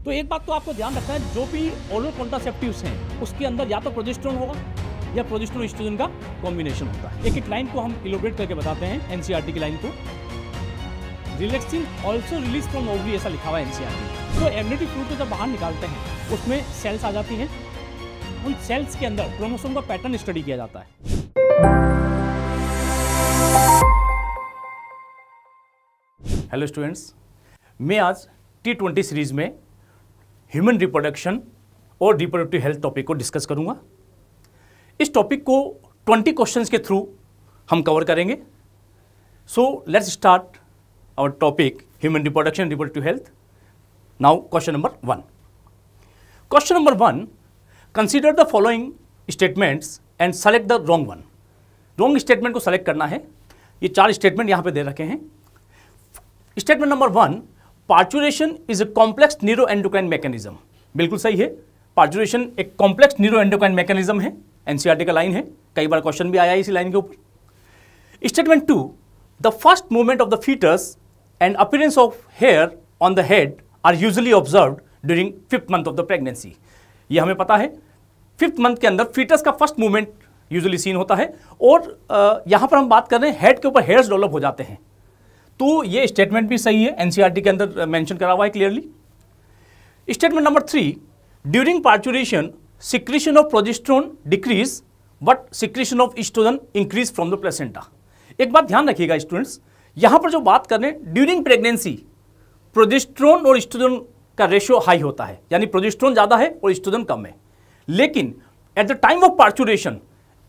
तो एक बात तो आपको ध्यान रखना है, जो भी ओरल कॉन्ट्रासेप्टिव्स हैं उसके अंदर या तो प्रोजेस्टेरोन होगा या प्रोजेस्टेरोन एस्ट्रोजन का कॉम्बिनेशन होता है। एक लाइन को हम इलोबरेट करके बताते हैं, एनसीईआरटी की लाइन को, relaxin also release from ovary, ऐसा लिखा हुआ है एनसीईआरटी। तो एमनिटी फ्लूइड को जब बाहर निकालते हैं उसमें सेल्स आ जाती हैं, उन सेल्स के अंदर क्रोमोसोम का पैटर्न स्टडी किया जाता है। हेलो स्टूडेंट्स, मैं आज T20 सीरीज में ह्यूमन रिप्रोडक्शन और रिप्रोडक्टिव हेल्थ टॉपिक को डिस्कस करूंगा। इस टॉपिक को 20 क्वेश्चंस के थ्रू हम कवर करेंगे। So let's start our topic human reproduction reproductive health. Now question number 1। Question number 1, consider the following statements and select the wrong one. Wrong statement को select करना है। ये 4 स्टेटमेंट यहाँ पे दे रखे हैं। Statement number 1, parturition is a complex neuro endocrine mechanism. बिल्कुल सही है, पार्चुरेशन एक कॉम्प्लेक्स न्यूरो एंडोक्राइन मैकेनिज्म है। एनसीईआरटी का लाइन है, कई बार क्वेश्चन भी आया है इसी लाइन के ऊपर। Statement 2, the first movement of the foetus and appearance of hair on the head are usually observed during 5th month of the pregnancy. ये हमें पता है, 5th मंथ के अंदर फीटस का फर्स्ट मूवमेंट यूजुअली सीन होता है। और यहाँ पर हम बात कर रहे हैं हेड के ऊपर हेयर्स डेवलप हो जाते हैं, तो ये स्टेटमेंट भी सही है, एनसीईआरटी के अंदर मेंशन करा हुआ है clearly. Statement number 3, during parturition secretion of progesterone decrease but secretion of oestrogen increase from the placenta. एक बात ध्यान रखिएगा स्टूडेंट्स, यहाँ पर जो बात कर रहे हैं ड्यूरिंग प्रेगनेंसी प्रोजेस्टेरोन और एस्ट्रोजन का रेशियो हाई होता है, यानी प्रोजेस्टेरोन ज़्यादा है और एस्ट्रोजन कम है। लेकिन at the time of parturition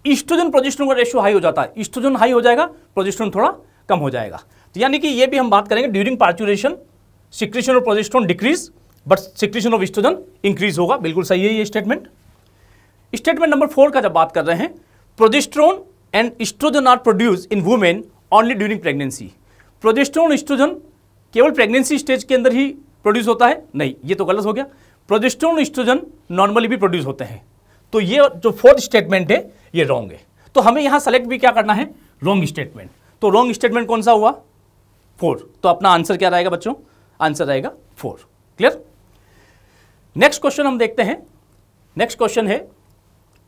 estrogen progesterone का रेशियो हाई हो जाता है, एस्ट्रोजन हाई हो जाएगा, प्रोजेस्टेरोन थोड़ा कम हो जाएगा। तो यानी कि ये भी हम बात करेंगे during parturition secretion of progesterone decrease but secretion of oestrogen increase होगा। बिल्कुल सही है ये स्टेटमेंट। स्टेटमेंट नंबर 4 का जब बात कर रहे हैं, progesterone and estrogen are produce in women only during pregnancy. Progesterone estrogen केवल प्रेगनेंसी स्टेज के अंदर ही प्रोड्यूस होता है? नहीं, ये तो गलत हो गया। प्रोजेस्टेरोन एस्ट्रोजन नॉर्मली भी प्रोड्यूस होते हैं। तो ये जो 4th स्टेटमेंट है ये रॉन्ग है। तो हमें यहाँ सेलेक्ट भी क्या करना है? Wrong statement. तो रॉन्ग स्टेटमेंट कौन सा हुआ? 4। तो अपना आंसर क्या रहेगा बच्चों? आंसर रहेगा 4। क्लियर? नेक्स्ट क्वेश्चन हम देखते हैं। नेक्स्ट क्वेश्चन है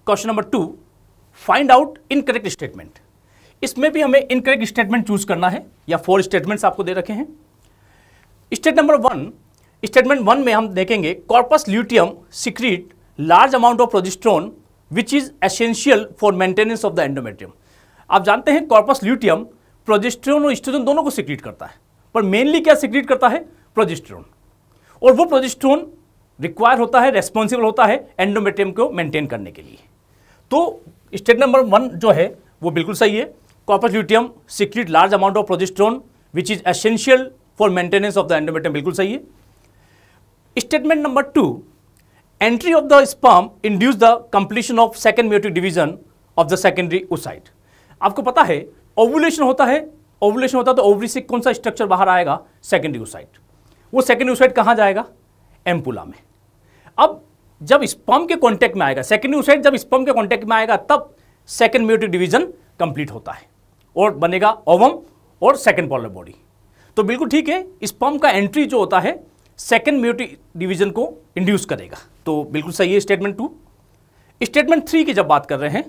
question number 2, find out incorrect statement. इसमें भी हमें इनकरेक्ट स्टेटमेंट चूज करना है, या 4 स्टेटमेंट्स आपको दे रखे हैं। स्टेटमेंट 1 में हम देखेंगे, corpus luteum secrete large amount of progesterone which is essential for maintenance of the endometrium. आप जानते हैं कॉर्पस ल्यूटियम प्रोजेस्टेरोन और एस्ट्रोजन दोनों को सिक्रीट करता है, पर मेनली क्या सिक्रीट करता है? प्रोजेस्टेरोन। और वो प्रोजेस्टेरोन रिक्वायर होता है, रेस्पॉन्सिबल होता है एंडोमेट्रियम को मेंटेन करने के लिए। तो स्टेटमेंट नंबर 1 जो है वो बिल्कुल सही है। Corpus luteum secrete large amount of progesterone which is essential for maintenance of the endometrium, बिल्कुल सही है। Statement number 2, entry of the sperm induce the completion of second meiotic division of the secondary oocyte। आपको पता है ovulation होता है, तो ovary से कौन सा स्ट्रक्चर बाहर आएगा? Secondary oocyte। वो सेकेंडरी oocyte कहाँ जाएगा? एम्पुला में। अब जब स्पर्म के कांटेक्ट में आएगा, सेकेंडरी oocyte जब स्पर्म के कांटेक्ट में आएगा तब सेकेंड मेयोटिक डिवीजन कंप्लीट होता है और बनेगा ओवम और सेकेंड पोलर बॉडी। तो बिल्कुल ठीक है, स्पर्म का एंट्री जो होता है सेकेंड मेयोटिक डिवीजन को इंड्यूस करेगा। तो बिल्कुल सही है स्टेटमेंट 2। स्टेटमेंट 3 की जब बात कर रहे हैं,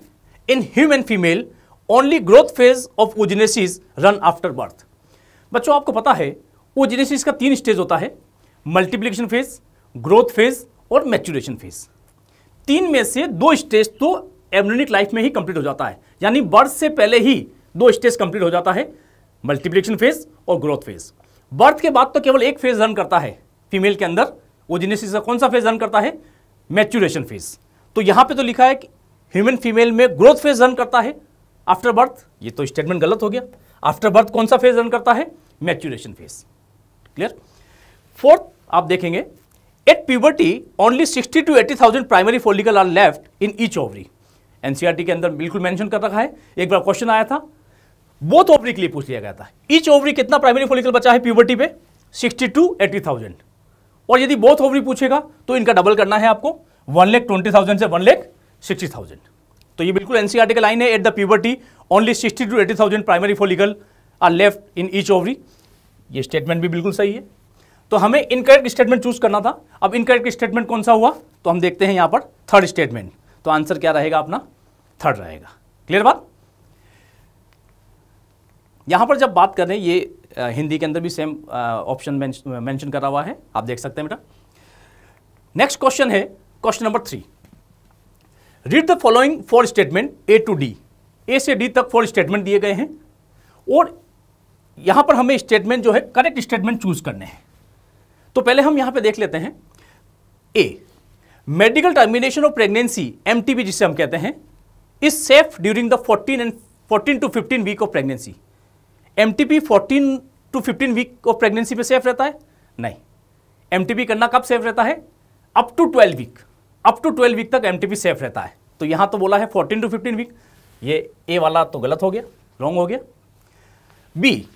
in human female only growth phase of oogenesis run after birth. बच्चों आपको पता है oogenesis का 3 स्टेज होता है, मल्टीप्लिकेशन फेज, ग्रोथ फेज और मैच्योरेशन फेज। 3 में से 2 स्टेज तो एम्ब्रियोनिक लाइफ में ही कंप्लीट हो जाता है, यानी बर्थ से पहले ही 2 स्टेज कंप्लीट हो जाता है, मल्टीप्लिकेशन फेज और ग्रोथ फेज। बर्थ के बाद तो केवल एक फेज रन करता है फीमेल के अंदर। oogenesis का कौन सा फेज रन करता है? Maturation phase. तो यहां पे तो लिखा है कि ह्यूमन फीमेल में ग्रोथ फेज रन करता है आफ्टर बर्थ, ये तो स्टेटमेंट गलत हो गया। आफ्टर बर्थ कौन सा फेज रन करता है? Maturation phase. क्लियर? 4th आप देखेंगे, at puberty only 60 to 80,000 primary follicle are left in each ovary. NCERT के अंदर बिल्कुल मेंशन कर रखा है। एक बार क्वेश्चन आया था, बोथ ओवरी के लिए पूछ लिया गया था, ईच ओवरी कितना प्राइमरी फॉलिकल बचा है प्यूबर्टी पे? 60 to 80,000। और यदि बोथ ओवरी पूछेगा तो इनका डबल करना है आपको, 1,20,000 से 1,60,000। तो ये बिल्कुल एनसीईआरटी का लाइन है, at the puberty only 60 to 80,000 primary follicle are left in each ovary. ये स्टेटमेंट भी बिल्कुल सही है। तो हमें इनकरेक्ट स्टेटमेंट चूज करना था। अब इनकरेक्ट स्टेटमेंट कौन सा हुआ, तो हम देखते हैं यहां पर थर्ड स्टेटमेंट। तो आंसर क्या रहेगा अपना, थर्ड रहेगा। क्लियर बात। यहां पर जब बात कर रहे हैं, ये हिंदी के अंदर भी सेम ऑप्शन मेंशन करा हुआ है, आप देख सकते हैं बेटा। नेक्स्ट क्वेश्चन है question number 3। Read the following 4 statement A to D. A से डी तक 4 स्टेटमेंट दिए गए हैं और यहां पर हमें स्टेटमेंट जो है करेक्ट स्टेटमेंट चूज करने हैं। तो पहले हम यहां पे देख लेते हैं। A, medical termination of pregnancy, MTP जिसे हम कहते हैं, is safe during the 14 to 15 week of pregnancy. MTP 14 to 15 week of pregnancy पे सेफ रहता है? नहीं। एमटीपी करना कब सेफ रहता है? Up to 12 week, up to 12 week तक एमटीपी सेफ रहता है। तो यहां तो बोला है 14 to 15 वीक, ये ए वाला तो गलत हो गया, रॉन्ग हो गया। B,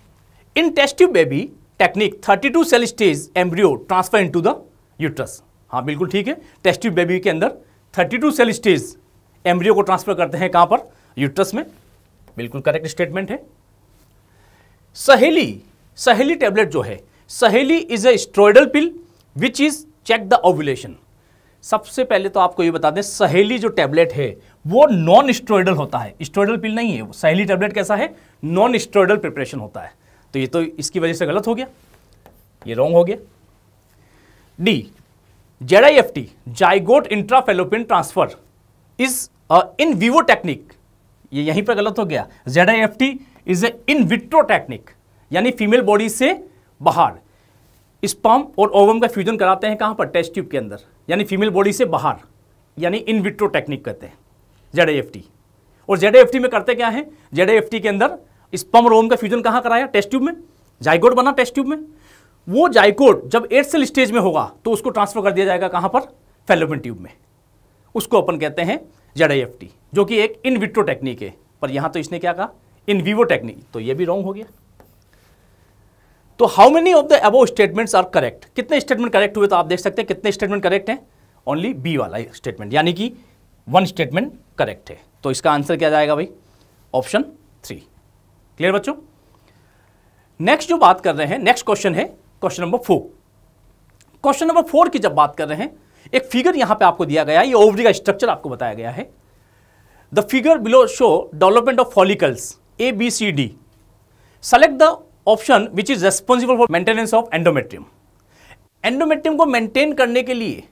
in test tube baby technique 32 cell stage embryo transfer into the uterus. हाँ बिल्कुल ठीक है, टेस्ट ट्यूब बेबी के अंदर 32 सेल स्टेज एम्ब्रियो को ट्रांसफर करते हैं, कहां पर? यूट्रस में। बिल्कुल करेक्ट स्टेटमेंट है। सहेली, सहेली टैबलेट जो है, Saheli is a steroidal pill which is check the ovulation. सबसे पहले तो आपको ये बता दें, सहेली जो टैबलेट है वो नॉन स्टेरॉइडल होता है, स्टेरॉइडल पिल नहीं है। सहेली टैबलेट कैसा है? नॉन स्टेरॉइडल प्रिपरेशन होता है। तो ये तो इसकी वजह से गलत हो गया, ये रॉन्ग हो गया। D, ZIFT zygote intrafallopian transfer is in vivo technique, ये यहीं पर गलत हो गया। ZIFT is a in vitro technique, यानी फीमेल बॉडी से बाहर स्पर्म और ओवम का फ्यूजन कराते हैं, कहां पर? टेस्ट ट्यूब के अंदर, यानी फीमेल बॉडी से बाहर, यानी इन विट्रो टेक्निक कहते हैं जेडाईएफटी। और जेडाईएफटी में करते क्या है? जेडाईएफटी के अंदर स्पर्म और ओवम का फ्यूजन कहां कराया? टेस्ट ट्यूब में। जाइगोट बना टेस्ट ट्यूब में, वो जाइगोट जब 8 सेल स्टेज में होगा तो उसको ट्रांसफर कर दिया जाएगा कहां पर? फैलोपियन ट्यूब में। उसको अपन कहते हैं जेडाईएफटी, जो कि एक इन विट्रो टेक्निक है। पर यहां तो इसने क्या कहा? इन विवो टेक्निक, तो ये भी रॉन्ग हो गया। तो how many of the above statements are correct? कितने स्टेटमेंट करेक्ट हुए? तो आप देख सकते हैं कितने स्टेटमेंट करेक्ट हैं, ओनली बी वाला स्टेटमेंट, यानी कि 1 स्टेटमेंट करेक्ट है। तो इसका आंसर क्या जाएगा भाई? ऑप्शन 3। क्लियर बच्चों। नेक्स्ट जो बात कर रहे हैं, नेक्स्ट क्वेश्चन है क्वेश्चन नंबर 4। क्वेश्चन नंबर 4 की जब बात कर रहे हैं, एक फिगर यहां पे आपको दिया गया है, ये ओवरी का स्ट्रक्चर आपको बताया गया है। The figure below show development of follicles A B C D. Select the option which is responsible for maintenance of endometrium. Endometrium को मेंटेन करने के लिए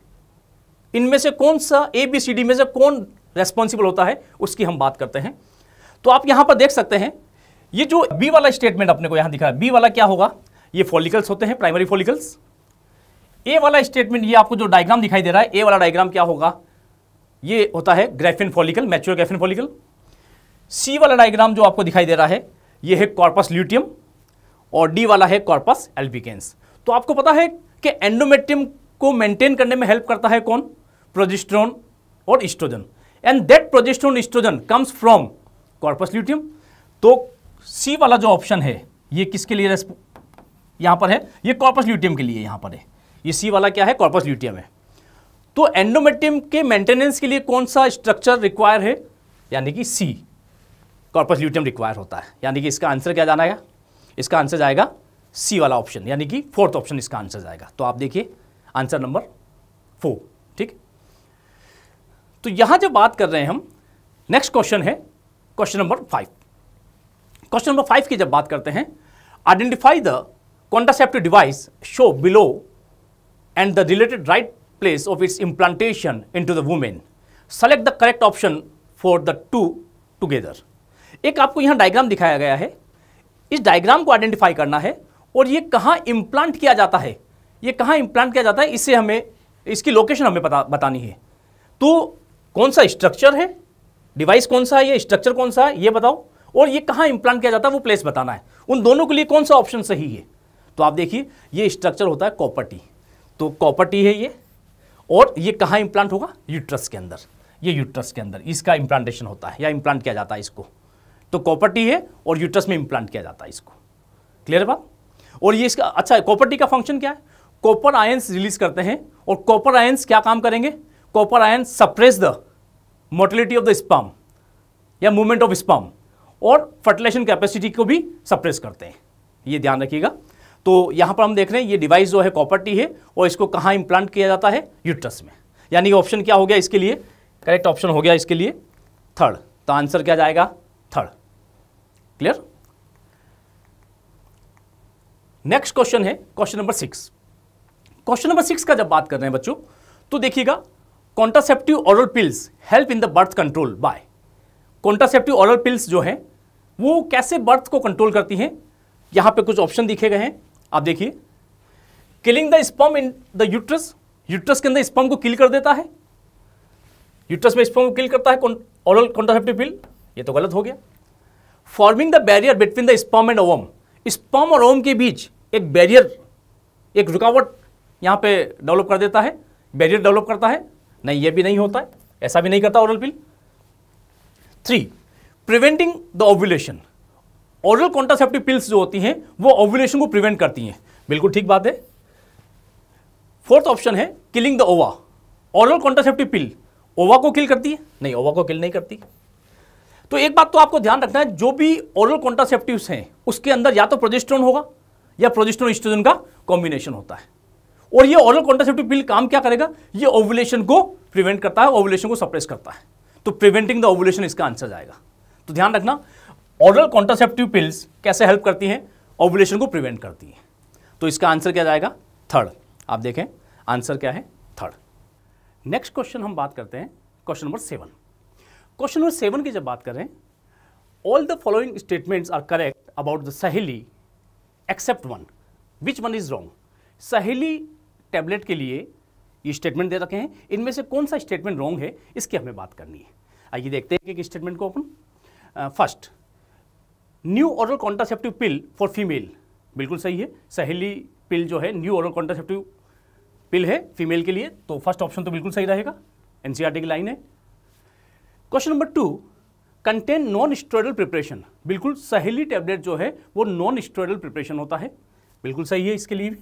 इनमें से कौन सा, ए बी सी डी में से कौन रेस्पॉन्सिबल होता है, उसकी हम बात करते हैं। तो आप यहां पर देख सकते हैं, ये जो बी वाला स्टेटमेंट अपने को यहां दिखा है, बी वाला क्या होगा? ये फॉलिकल्स होते हैं, प्राइमरी फॉलिकल्स। ए वाला स्टेटमेंट, ये आपको जो डायग्राम दिखाई दे रहा है, ए वाला डायग्राम क्या होगा? ये होता है Graafian follicle, mature Graafian follicle. C वाला डायग्राम जो आपको दिखाई दे रहा है, ये है कॉर्पस ल्यूटियम, और डी वाला है कॉर्पस एल्बिकेंस। तो आपको पता है कि एंडोमेट्रियम को मेंटेन करने में हेल्प करता है कौन? प्रोजेस्टेरोन और estrogen, and that progesterone estrogen comes from corpus luteum. तो सी वाला जो ऑप्शन है, ये किसके लिए यहां पर है? ये कॉर्पस ल्यूटियम के लिए यहां पर है। ये सी वाला क्या है? कॉर्पस ल्यूटियम है। तो एंडोमेट्रियम के मेंटेनेंस के लिए कौन सा स्ट्रक्चर रिक्वायर है? यानी कि सी, कॉर्पस ल्यूटियम रिक्वायर होता है। यानी कि इसका आंसर क्या जाना है? इसका आंसर जाएगा सी वाला ऑप्शन, यानी कि 4th ऑप्शन इसका आंसर जाएगा। तो आप देखिए आंसर नंबर 4। ठीक। तो यहां जब बात कर रहे हैं हम, नेक्स्ट क्वेश्चन है क्वेश्चन नंबर 5। क्वेश्चन नंबर 5 की जब बात करते हैं, identify the contraceptive device show below and the related right place of its implantation into the woman. Select the correct option for the two together. एक आपको यहां diagram दिखाया गया है, इस डायग्राम को आइडेंटिफाई करना है और ये कहां इंप्लांट किया जाता है, ये कहां इंप्लांट किया जाता है, इससे हमें इसकी लोकेशन हमें बतानी है। तो कौन सा स्ट्रक्चर है, डिवाइस कौन सा है, ये स्ट्रक्चर कौन सा है ये बताओ, और ये कहां इंप्लांट किया जाता है वो प्लेस बताना है। उन दोनों के लिए कौन सा ऑप्शन सही है? तो आप देखिए, ये स्ट्रक्चर होता है कॉपर टी, तो कॉपर टी है ये, और ये कहाँ इंप्लांट होगा? यूट्रस के अंदर। ये यूट्रस के अंदर इसका इंप्लांटेशन होता है या इंप्लांट किया जाता है इसको। तो कॉपर टी है और यूट्रस में इंप्लांट किया जाता है इसको। क्लियर बात। और ये इसका अच्छा, कॉपर टी का फंक्शन क्या है? कॉपर आयंस रिलीज करते हैं, और कॉपर आयंस क्या काम करेंगे? Copper ions suppress the motility of the sperm या मूवमेंट ऑफ स्पर्म, और फर्टिलाइजेशन कैपेसिटी को भी सप्रेस करते हैं। ये ध्यान रखिएगा। तो यहां पर हम देख रहे हैं ये डिवाइस जो है कॉपर टी है और इसको कहां इंप्लांट किया जाता है, यूट्रस में। यानी ऑप्शन क्या हो गया इसके लिए, करेक्ट ऑप्शन हो गया इसके लिए थर्ड। तो आंसर क्या जाएगा, थर्ड। क्लियर। नेक्स्ट क्वेश्चन है क्वेश्चन नंबर 6। क्वेश्चन नंबर 6 का जब बात कर रहे हैं बच्चों तो देखिएगा, contraceptive oral pills help in the birth control by. Contraceptive oral pills जो है वो कैसे बर्थ को कंट्रोल करती हैं, यहां पे कुछ ऑप्शन दिखे गए हैं, आप देखिए। Killing the sperm in the uterus, uterus के अंदर स्पर्म को किल कर देता है, यूट्रस में स्पर्म को किल करता है ओरल कॉन्ट्रासेप्टिव पिल, ये तो गलत हो गया। Forming the barrier between the sperm and ovum, sperm और ओवम के बीच एक बैरियर, एक रुकावट यहां पे डेवलप कर देता है, बैरियर डेवलप करता है, नहीं ये भी नहीं होता है, ऐसा भी नहीं करता oral pill. 3 preventing the ovulation, oral contraceptive pills जो होती हैं वो ओव्यूलेशन को प्रिवेंट करती हैं, बिल्कुल ठीक बात है। 4th ऑप्शन है किलिंग द ओवा, ओरल कॉन्ट्रासेप्टिव पिल ओवा को किल करती है, नहीं ओवा को किल नहीं करती। तो एक बात तो आपको ध्यान रखना है, जो भी ओरल कॉन्ट्रासेप्टिव्स हैं उसके अंदर या तो प्रोजेस्टेरोन होगा या प्रोजेस्टेरोन एस्ट्रोजन का कॉम्बिनेशन होता है, और ये ओरल कॉन्ट्रासेप्टिव पिल काम क्या करेगा, ये ओव्यूलेशन को प्रिवेंट करता है, ओव्यूलेशन को सप्रेस करता है। तो प्रिवेंटिंग द ओव्यूलेशन इसका आंसर जाएगा। तो ध्यान रखना, ओरल कॉन्ट्रासेप्टिव पिल्स कैसे हेल्प करती हैं, ओव्यूलेशन को प्रिवेंट करती हैं। तो इसका आंसर क्या जाएगा, थर्ड। आप देखें आंसर क्या है, थर्ड। नेक्स्ट क्वेश्चन हम बात करते हैं क्वेश्चन नंबर 7। क्वेश्चन नंबर 7 की जब बात करें, all the following statements are correct about the Saheli except one, which one is wrong. Saheli tablet के लिए ये स्टेटमेंट दे रखे हैं, इनमें से कौन सा स्टेटमेंट रॉन्ग है इसकी हमें बात करनी है। आइए देखते हैं कि स्टेटमेंट को अपन। First, new oral contraceptive pill for female, बिल्कुल सही है। सहेली पिल जो है न्यू ओरल कॉन्ट्रासेप्टिव पिल है फीमेल के लिए, तो फर्स्ट ऑप्शन तो बिल्कुल सही रहेगा, एनसीईआरटी की लाइन है। Question number 2, contain non steroidal preparation, बिल्कुल सहेली टैबलेट जो है वो नॉन स्टेरॉइडल प्रिपरेशन होता है, बिल्कुल सही है इसके लिए भी।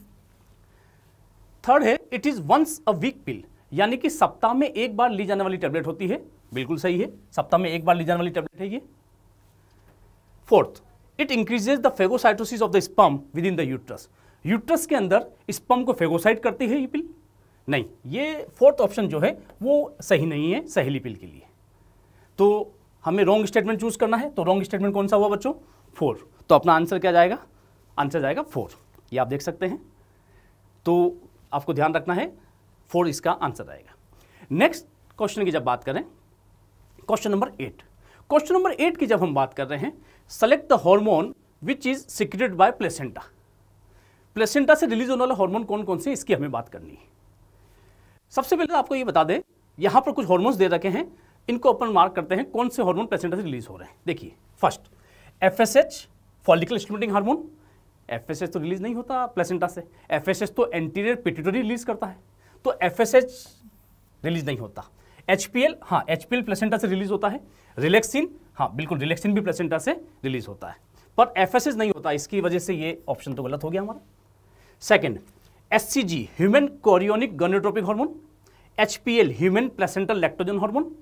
थर्ड है it is once a week pill, यानी कि सप्ताह में एक बार ली जाने वाली टैबलेट होती है, बिल्कुल सही है, सप्ताह में एक बार ली जाने वाली टैबलेट है ये। Fourth, it increases the phagocytosis of the sperm with in the uterus, uterus के अंदर स्पर्म को फेगोसाइट करती है ये पिल, नहीं, ये फोर्थ ऑप्शन जो है वो सही नहीं है सहेली पिल के लिए। तो हमें रॉन्ग स्टेटमेंट चूज करना है, तो रॉन्ग स्टेटमेंट कौन सा हुआ बच्चों, 4। तो अपना आंसर क्या जाएगा, आंसर जाएगा 4, ये आप देख सकते हैं। तो आपको ध्यान रखना है 4 इसका आंसर आएगा। नेक्स्ट क्वेश्चन की जब बात करें, क्वेश्चन नंबर 8। क्वेश्चन नंबर 8 की जब हम बात कर रहे हैं, select the hormone which is secreted by placenta, placenta से रिलीज होने वाले हार्मोन कौन कौन से, इसकी हमें बात करनी है। सबसे पहले आपको ये बता दें, यहां पर कुछ हार्मोन्स दे रखे हैं, इनको अपन मार्क करते हैं कौन से हार्मोन प्लेसेंटा से रिलीज हो रहे हैं। देखिए first FSH, follicle stimulating hormone, FSH तो रिलीज नहीं होता प्लेसेंटा से, FSH तो एंटीरियर पिट्यूटरी रिलीज करता है, तो FSH रिलीज नहीं होता। HPL, हाँ HPL प्लेसेंटा से रिलीज होता है। रिलैक्सिन, हाँ बिल्कुल रिलैक्सिन भी प्लेसेंटा से रिलीज होता है, पर FSH नहीं होता, इसकी वजह से ये ऑप्शन तो गलत हो गया हमारा। Second HCG, human chorionic gonadotropic hormone, HPL human placental lactogen hormone,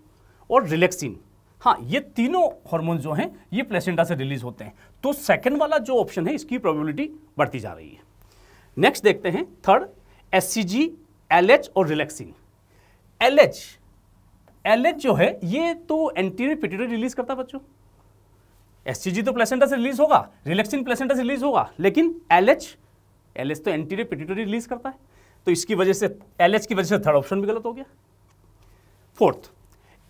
और रिलैक्सिन, हाँ ये तीनों हार्मोन जो हैं ये प्लेसेंटा से रिलीज होते हैं। तो सेकंड वाला जो ऑप्शन है इसकी प्रोबेबिलिटी बढ़ती जा रही है। नेक्स्ट देखते हैं थर्ड, HCG, LH और रिलैक्सिन। LH जो है ये तो एंटीरियर पिट्यूटरी रिलीज करता है बच्चों, HCG तो प्लेसेंटा से रिलीज होगा, रिलैक्सिन प्लेसेंटा से रिलीज होगा, लेकिन LH तो एंटीरियर पिट्यूटरी रिलीज करता है, तो इसकी वजह से LH की वजह से थर्ड ऑप्शन भी गलत हो गया। फोर्थ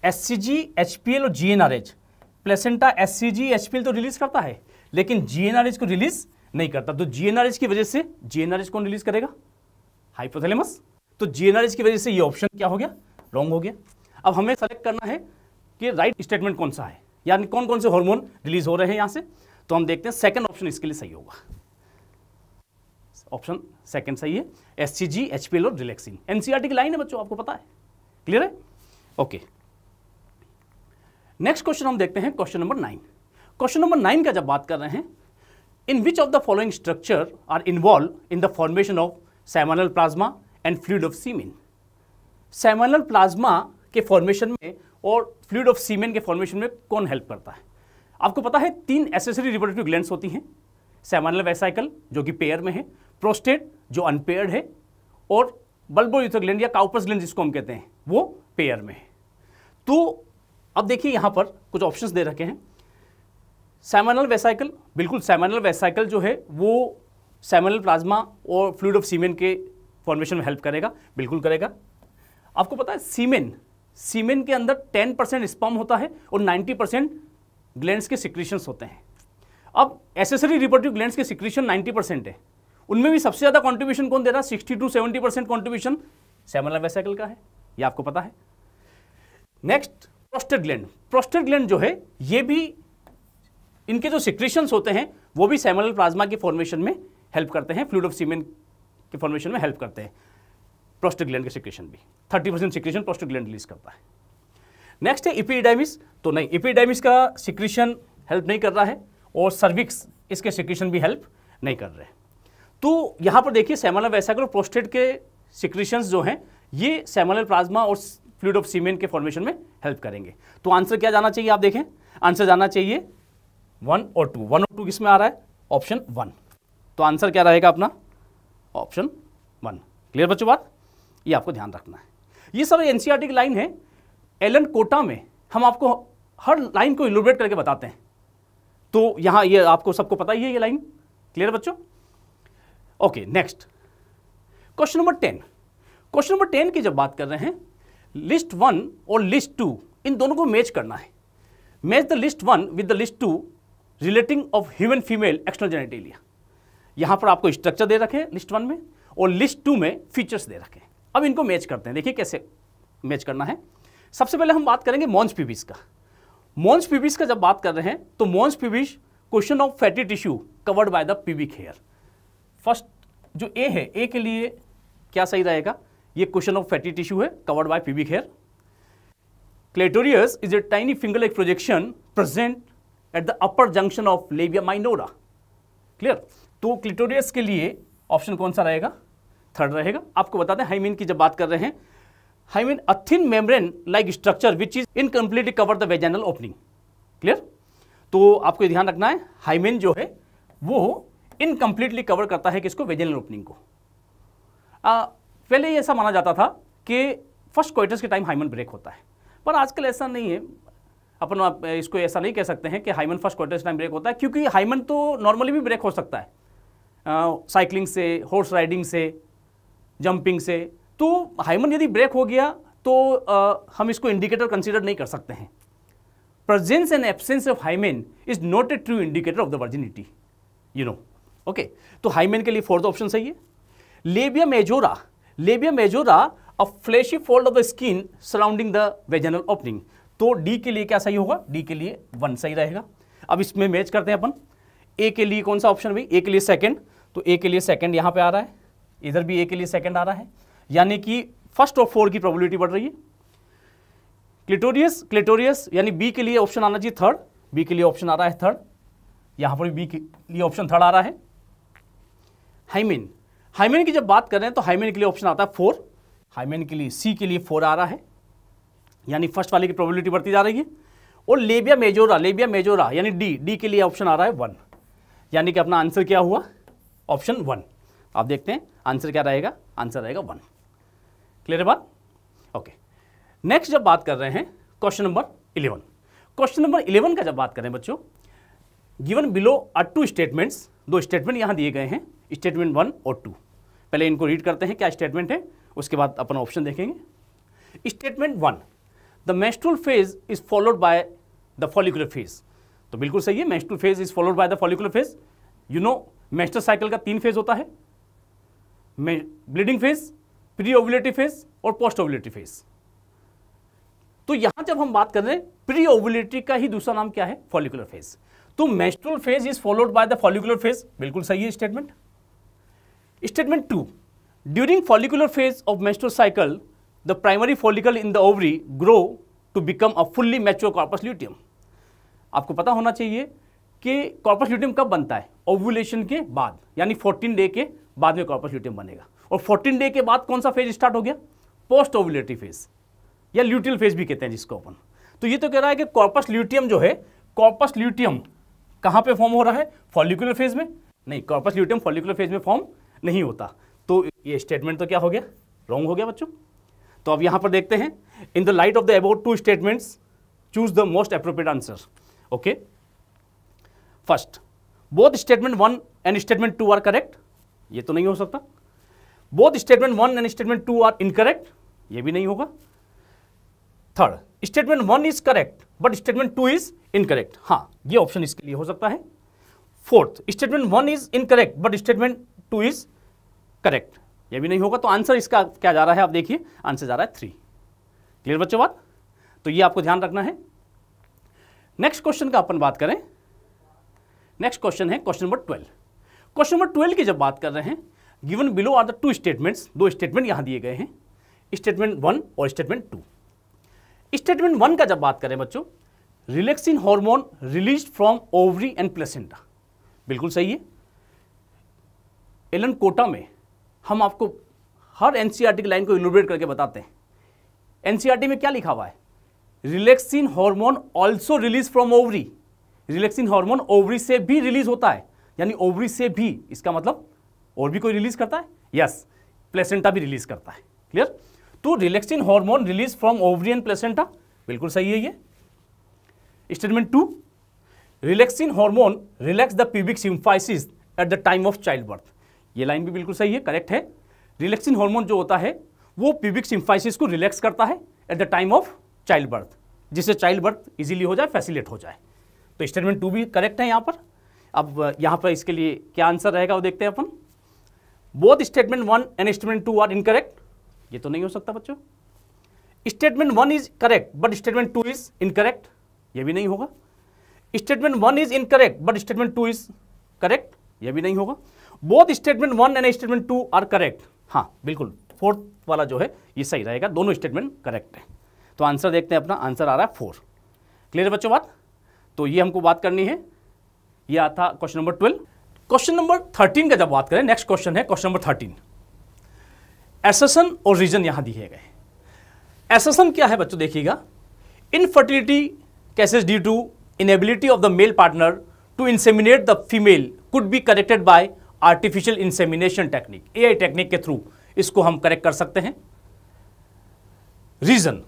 HCG, HPL और GnRH, प्लेसेंटा HCG, HPL तो रिलीज करता है, लेकिन GnRH को रिलीज नहीं करता, तो GnRH की वजह से, GnRH कौन रिलीज करेगा, हाइपोथैलेमस, तो GnRH की वजह से ये ऑप्शन क्या हो गया, रॉन्ग हो गया। अब हमें सेलेक्ट करना है कि राइट स्टेटमेंट कौन सा है, यानी कौन कौन से हार्मोन रिलीज हो रहे हैं यहां से, तो हम देखते हैं सेकंड ऑप्शन इसके लिए सही होगा, ऑप्शन सेकंड सही है, HCG, HPL और रिलैक्सिन। एनसीईआरटी की लाइन है बच्चों, आपको पता है, क्लियर है, ओके। नेक्स्ट क्वेश्चन हम देखते हैं क्वेश्चन नंबर 9। क्वेश्चन नंबर 9 का जब बात कर रहे हैं, in which of the following structure are involve in the formation of seminal plasma and fluid of semen. Seminal plasma के फॉर्मेशन में और फ्लूइड ऑफ सीमेन के फॉर्मेशन में कौन हेल्प करता है। आपको पता है 3 एसेसरी रिप्रोडक्टिव ग्लैंड्स होती हैं, सेमिनल वेसाइकल जो कि पेयर में है, प्रोस्टेट जो अनपेयर्ड है, और बल्बोयूरेथ्रल ग्लैंड या काउपर्स ग्लैंड जिसको हम कहते हैं वो पेयर में है। तो अब देखिए यहां पर कुछ ऑप्शंस दे रखे हैं। सेमिनल वेसाइकल, बिल्कुल सेमिनल वेसाइकल जो है वो सेमिनल प्लाज्मा और फ्लूइड ऑफ सीमेन के फॉर्मेशन में हेल्प करेगा, बिल्कुल करेगा। आपको पता है सीमेन के अंदर 10% स्पर्म होता है और 90% ग्लैंड्स के सिक्रीशंस होते हैं। अब एसेसरी रिप्रोडक्टिव ग्लैंड्स के सिक्रीशन 90% है, उनमें भी सबसे ज़्यादा कंट्रीब्यूशन कौन दे रहा है? 60 to 70% कंट्रीब्यूशन सेमिनल वेसाइकल का है, ये आपको पता है। Next prostate gland. Prostate gland जो है ये भी, इनके जो सिक्रीशंस होते हैं वो भी सेमिनल प्लाज्मा के फॉर्मेशन में हेल्प करते हैं, फ्लूइड ऑफ सीमेन के फॉर्मेशन में हेल्प करते हैं। प्रोस्टेट ग्लैंड के सिक्रीशन भी 30% सिक्रीशन प्रोस्टेट ग्लैंड रिलीज करता है। नेक्स्ट है एपिडाइमिस। तो नहीं, एपिडाइमिस का सिक्रीशन हेल्प नहीं कर रहा है और सर्विक्स इसके सिक्रीशन भी हेल्प नहीं कर रहे। तो यहां पर देखिए सेमिनल वेसाइकल और प्रोस्टेट के सिक्रीशंस जो हैं ये सेमिनल प्लाज्मा और फ्लूइड ऑफ सीमेन के फॉर्मेशन में हेल्प करेंगे। तो आंसर क्या जाना चाहिए? आप देखें, आंसर जाना चाहिए 1 और 2। 1 और 2 किसमें आ रहा है? ऑप्शन 1। तो आंसर क्या रहेगा अपना? ऑप्शन 1। क्लियर बच्चों बात? ये आपको ध्यान रखना है। ये सब एनसीईआरटी की लाइन है। एलन कोटा में हम आपको हर लाइन को इलुस्ट्रेट करके बताते हैं, तो यहां ये आपको सबको पता ही है ये लाइन। क्लियर बच्चों? Okay, next question number 10। Question number 10 की जब बात कर रहे हैं, लिस्ट 1 और लिस्ट 2 इन दोनों को मैच करना है। Match the list 1 with the list 2 relating of human female external genitalia. यहां पर आपको स्ट्रक्चर दे रखे हैं लिस्ट 1 में और लिस्ट 2 में फीचर्स दे रखे हैं। अब इनको मैच करते हैं, देखिए कैसे मैच करना है। सबसे पहले हम बात करेंगे मॉन्स प्यूबिस का। मॉन्स प्यूबिस का जब बात कर रहे हैं तो mons pubis question of fatty tissue covered by the pubic hair. First जो ए है, ए के लिए क्या सही रहेगा? ये क्वेश्चन ऑफ फैटी टिश्यू है covered by pubic hair. Clitoris is a tiny finger like projection present at the upper junction of labia minora. Clear? तो क्लिटोरियस के लिए ऑप्शन कौन सा रहेगा? 3rd रहेगा। आपको बताते हैं हाइमेन की जब बात कर रहे हैं, hymen a thin membrane like structure which is incompletely cover the vaginal opening. Clear? तो आपको ध्यान रखना है, हाइमेन जो है वो इनकम्प्लीटली कवर करता है किसको? वेजाइनल ओपनिंग को। पहले ये ऐसा माना जाता था कि फर्स्ट क्वार्टर्स के टाइम हाइमेन ब्रेक होता है, पर आजकल ऐसा नहीं है। अपन इसको ऐसा नहीं कह सकते हैं कि hymen first quarters time break होता है, क्योंकि हाइमेन तो नॉर्मली भी ब्रेक हो सकता है, साइकिलिंग से, हॉर्स राइडिंग से, जंपिंग से। तो हाइमेन यदि ब्रेक हो गया तो हम इसको इंडिकेटर कंसीडर नहीं कर सकते हैं। Presence and absence of hymen is not a true indicator of the virginity, you know. Okay, तो हाइमेन के लिए 4th ऑप्शन सही है। Labia majora, labia majora a fleshy fold of the skin surrounding the vaginal opening. तो D के लिए क्या सही होगा? डी के लिए 1 सही रहेगा। अब इसमें मैच करते हैं अपन। ए के लिए कौन सा ऑप्शन भाई? ए के लिए 2nd, तो ए के लिए 2nd यहां पे आ रहा है, इधर भी ए के लिए 2nd आ रहा है, यानी कि फर्स्ट और 4 की प्रोबेबिलिटी बढ़ रही है। क्लिटोरियस यानी बी के लिए ऑप्शन आना चाहिए 3rd, बी के लिए ऑप्शन आ रहा है 3rd, यहां पर बी के लिए ऑप्शन 3rd आ रहा है। हाइमेन, हाइमेन की जब बात कर रहे हैं तो हाइमेन के लिए ऑप्शन आता है 4, हाइमेन के लिए सी के लिए 4 आ रहा है, यानी फर्स्ट वाले की प्रोबेबिलिटी बढ़ती जा रही है। और लेबिया मेजोरा यानी डी के लिए ऑप्शन आ रहा है 1, यानी कि अपना आंसर क्या हुआ? ऑप्शन 1। आप देखते हैं आंसर क्या रहेगा? आंसर रहेगा 1। क्लियर है बात? ओके, नेक्स्ट जब बात कर रहे हैं क्वेश्चन नंबर 11। क्वेश्चन नंबर 11 का जब बात करें बच्चों, given below are 2 statements, 2 statement यहां दिए गए हैं, स्टेटमेंट 1 और 2। पहले इनको रीड करते हैं क्या स्टेटमेंट है, उसके बाद अपन ऑप्शन देखेंगे। Statement 1, the menstrual phase is followed by the follicular phase. तो बिल्कुल सही है, menstrual phase is followed by the follicular phase. You know menstrual cycle का 3 फेज होता है, bleeding phase, pre ovulatory phase और पोस्ट ओव्यूलेटरी फेज। तो यहां जब हम बात कर रहे हैं प्री ओव्यूलेटरी का ही दूसरा नाम क्या है? Follicular phase. तो menstrual phase is followed by the follicular phase, बिल्कुल सही है statement. Statement 2, during follicular phase of menstrual cycle the primary follicle in the ovary grow to become a fully mature corpus luteum. आपको पता होना चाहिए कि corpus luteum कब बनता है? ओव्यूलेशन के बाद, यानी 14 डे के बाद में कॉर्पस ल्यूटियम बनेगा। और 14 डे के बाद कौन सा फेज स्टार्ट हो गया? पोस्ट ओव्यूलेटरी फेज या ल्यूटियल फेज भी कहते हैं जिसको अपन। तो ये तो कह रहा है कि कॉर्पस ल्यूटियम जो है, कॉर्पस ल्यूटियम कहां पे फॉर्म हो रहा है? फॉलिकुलर फेज में। नहीं, कॉर्पस ल्यूटियम फॉलिकुलर फेज में फॉर्म नहीं होता। तो ये स्टेटमेंट तो क्या हो गया, रॉन्ग हो गया बच्चों। तो अब यहां पर देखते हैं, in the light of the about two statements choose the most appropriate answer. Okay, first, both statement 1 and statement 2 are correct, ये तो नहीं हो सकता। Both statement 1 and statement 2 are incorrect, ये भी नहीं होगा। Third, statement 1 is correct but statement 2 is incorrect, हाँ ये ऑप्शन इसके लिए हो सकता है। Fourth, statement 1 is incorrect but statement 2 is correct, ये भी नहीं होगा। तो आंसर इसका क्या जा रहा है, आप देखिए आंसर जा रहा है 3। क्लियर बच्चों बात, तो ये आपको ध्यान रखना है। नेक्स्ट क्वेश्चन का अपन बात करें, नेक्स्ट क्वेश्चन है क्वेश्चन नंबर 12। क्वेश्चन नंबर 12 की जब बात कर रहे हैं, given below are the two statements, दो स्टेटमेंट यहां दिए गए हैं, स्टेटमेंट 1 और स्टेटमेंट 2। स्टेटमेंट 1 का जब बात करें बच्चों, relaxin hormone release from ovary and placenta, बिल्कुल सही है। एलन कोटा में हम आपको हर एनसीईआरटी की लाइन को इलुस्ट्रेट करके बताते हैं। एनसीईआरटी में क्या लिखा हुआ है, relaxin hormone also release from ovary, relaxin hormone ovary से भी रिलीज होता है, यानी ओवरी से भी, इसका मतलब और भी कोई रिलीज करता है, यस, प्लेसेंटा भी रिलीज करता है। क्लियर, तो relaxin hormone release from ovary and placenta, बिल्कुल सही है ये। Statement 2, relaxin hormone relax the pubic symphysis eight the time of child birth, ये लाइन भी बिल्कुल सही है, करेक्ट है। रिलैक्सिन हार्मोन जो होता है वो प्यूबिक सिम्फाइसिस को रिलैक्स करता है at the time of child birth, जिससे चाइल्ड बर्थ इजीली हो जाए, फैसिलेट हो जाए। तो स्टेटमेंट 2 भी करेक्ट है यहाँ पर। अब यहाँ पर इसके लिए क्या आंसर रहेगा वो देखते हैं अपन। Both statement 1 and statement 2 are incorrect, ये तो नहीं हो सकता बच्चों। Statement 1 is correct but statement 2 is incorrect, ये भी नहीं होगा। Statement 1 is incorrect but statement 2 is correct, ये भी नहीं होगा। Both statement 1 and statement 2 are correct, हाँ बिल्कुल, फोर्थ वाला जो है ये सही रहेगा, दोनों स्टेटमेंट करेक्ट है। तो आंसर देखते हैं, अपना आंसर आ रहा है 4। क्लियर है बच्चों बात, तो ये हमको बात करनी है। ये आता क्वेश्चन नंबर 12। क्वेश्चन नंबर 13 का जब बात करें, नेक्स्ट क्वेश्चन है क्वेश्चन नंबर 13। एसेसन और रीजन यहां दिए गए। एसेसन क्या है बच्चों, देखिएगा, infertility cases due to inability of the male partner to inseminate the female could be corrected by artificial insemination technique, AI technique के थ्रू इसको हम करेक्ट कर सकते हैं। Reason,